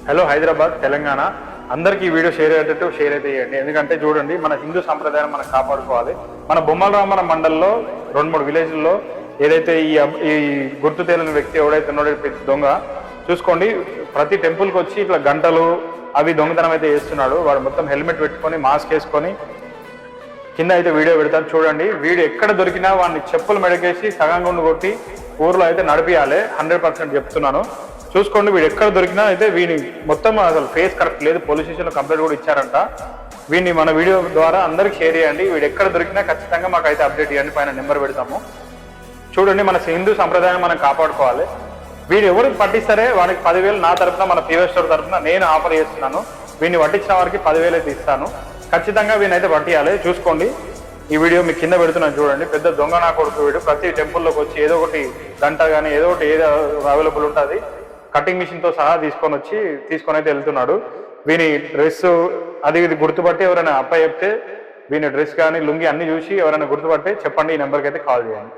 Hello Hyderabad Telangana అందరికీ ఈ video share అయ్యేటట్టు షేర్ అయితే చేయండి. ఎందుకంటే చూడండి, మన హిందూ సంప్రదాయం మనం కాపాడుకోవాలి. మన బొమ్మలరామన మండల్లో 2-3 విలేజ్ల్లో ఏదైతే ఈ గుర్తు తెలియని వ్యక్తి ఎవడైతే ఉన్నాడో దొంగ చూసుకోండి, ప్రతి టెంపుల్కి వచ్చి ఇట్లా గంటలు అవి దొంగతనం అయితే చేస్తున్నాడు. వాడు మొత్తం హెల్మెట్ పెట్టుకొని మాస్క్ వేసుకొని కింద అయితే వీడియో పెడతారు. చూడండి, వీడు ఎక్కడ దొరికినా వాడిని చెప్పులు మెడకేసి సగం గుండు కొట్టి ఊర్లో అయితే నడిపియాలి. 100% చెప్తున్నాను. చూసుకోండి, వీడు ఎక్కడ దొరికినా అయితే వీని మొత్తం అసలు ఫేస్ కరెక్ట్ లేదు, పోలీస్ స్టేషన్లో కంప్లైంట్ కూడా ఇచ్చారంట. వీడిని మన వీడియో ద్వారా అందరికి షేర్ చేయండి. వీడు ఎక్కడ దొరికినా ఖచ్చితంగా మాకు అయితే అప్డేట్ ఇవ్వండి, పైన నెంబర్ పెడతాము. చూడండి, మన హిందూ సంప్రదాయం మనం కాపాడుకోవాలి. వీడు ఎవరికి పట్టిస్తారే వాడికి 10,000 నా తరఫున, మన పీవీ స్టోర్ తరఫున నేను ఆఫర్ చేస్తున్నాను. వీడిని పట్టించిన వారికి 10,000 అయితే ఇస్తాను. ఖచ్చితంగా వీనైతే పట్టియాలి. చూసుకోండి, ఈ వీడియో మీకు కింద పెడుతున్నాను చూడండి. పెద్ద దొంగ నా కొడుకు వీడు. ప్రతి టెంపుల్లోకి వచ్చి ఏదో ఒకటి గంట కానీ ఏదో ఒకటి ఏదో అవైలబుల్ ఉంటుంది, కటింగ్ మిషన్తో సహా తీసుకొని అయితే వెళ్తున్నాడు. వీని డ్రెస్ అది ఇది గుర్తుపట్టి ఎవరైనా అప్ప చెప్తే వీని డ్రెస్ కానీ లుంగి అన్ని చూసి ఎవరైనా గుర్తుపట్టి చెప్పండి, ఈ నెంబర్కి అయితే కాల్ చేయండి.